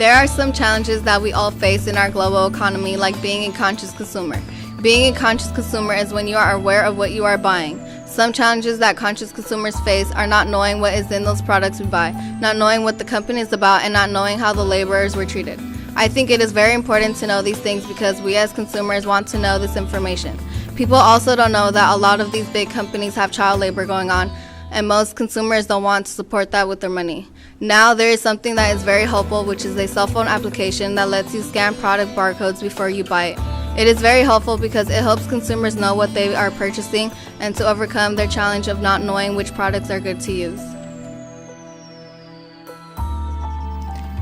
There are some challenges that we all face in our global economy, like being a conscious consumer. Being a conscious consumer is when you are aware of what you are buying. Some challenges that conscious consumers face are not knowing what is in those products we buy, not knowing what the company is about, and not knowing how the laborers were treated. I think it is very important to know these things because we as consumers want to know this information. People also don't know that a lot of these big companies have child labor going on, and most consumers don't want to support that with their money. Now there is something that is very helpful, which is a cell phone application that lets you scan product barcodes before you buy it. It is very helpful because it helps consumers know what they are purchasing and to overcome their challenge of not knowing which products are good to use.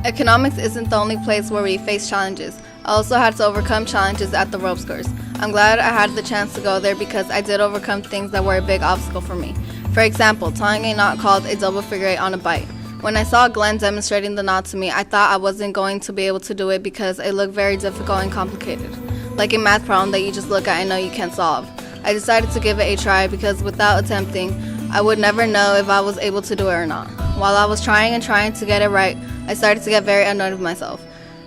Economics isn't the only place where we face challenges. I also had to overcome challenges at the ropes course. I'm glad I had the chance to go there because I did overcome things that were a big obstacle for me. For example, tying a knot called a double figure eight on a bite. When I saw Glenn demonstrating the knot to me, I thought I wasn't going to be able to do it because it looked very difficult and complicated. Like a math problem that you just look at and know you can't solve. I decided to give it a try because without attempting, I would never know if I was able to do it or not. While I was trying to get it right, I started to get very annoyed with myself.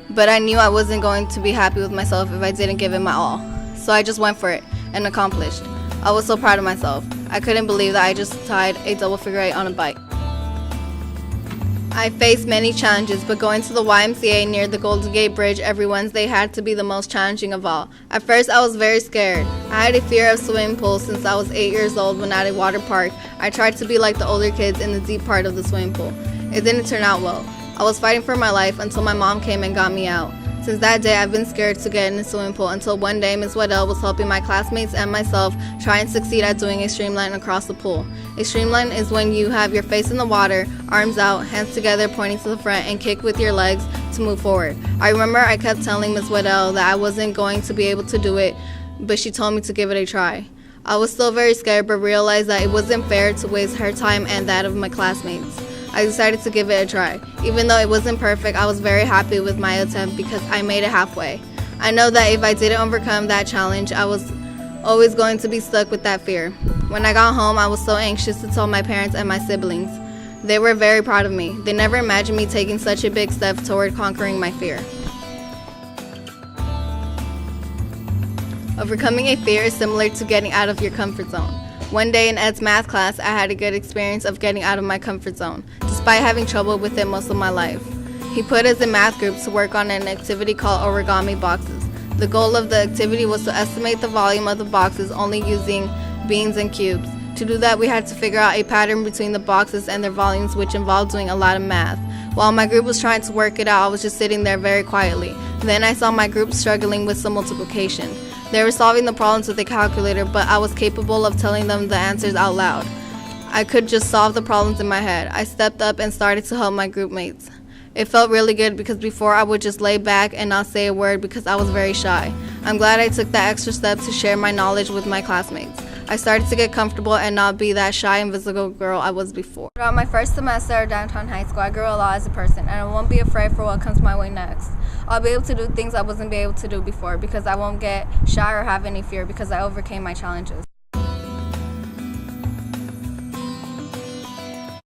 But I knew I wasn't going to be happy with myself if I didn't give it my all. So I just went for it and accomplished. I was so proud of myself. I couldn't believe that I just tied a double figure eight on a bike. I faced many challenges, but going to the YMCA near the Golden Gate Bridge every Wednesday had to be the most challenging of all. At first, I was very scared. I had a fear of swimming pools since I was 8 years old when at a water park. I tried to be like the older kids in the deep part of the swimming pool. It didn't turn out well. I was fighting for my life until my mom came and got me out. Since that day, I've been scared to get in the swimming pool until one day Ms. Waddell was helping my classmates and myself try and succeed at doing a streamline across the pool. A streamline is when you have your face in the water, arms out, hands together pointing to the front, and kick with your legs to move forward. I remember I kept telling Ms. Waddell that I wasn't going to be able to do it, but she told me to give it a try. I was still very scared, but realized that it wasn't fair to waste her time and that of my classmates. I decided to give it a try. Even though it wasn't perfect, I was very happy with my attempt because I made it halfway. I know that if I didn't overcome that challenge, I was always going to be stuck with that fear. When I got home, I was so anxious to tell my parents and my siblings. They were very proud of me. They never imagined me taking such a big step toward conquering my fear. Overcoming a fear is similar to getting out of your comfort zone. One day in Ed's math class, I had a good experience of getting out of my comfort zone, despite having trouble with it most of my life. He put us in math groups to work on an activity called origami boxes. The goal of the activity was to estimate the volume of the boxes only using beans and cubes. To do that, we had to figure out a pattern between the boxes and their volumes, which involved doing a lot of math. While my group was trying to work it out, I was just sitting there very quietly. Then I saw my group struggling with some multiplication. They were solving the problems with a calculator, but I was capable of telling them the answers out loud. I could just solve the problems in my head. I stepped up and started to help my group mates. It felt really good because before I would just lay back and not say a word because I was very shy. I'm glad I took that extra step to share my knowledge with my classmates. I started to get comfortable and not be that shy, invisible girl I was before. Throughout my first semester at downtown high school, I grew a lot as a person, and I won't be afraid for what comes my way next. I'll be able to do things I wasn't able to do before because I won't get shy or have any fear because I overcame my challenges.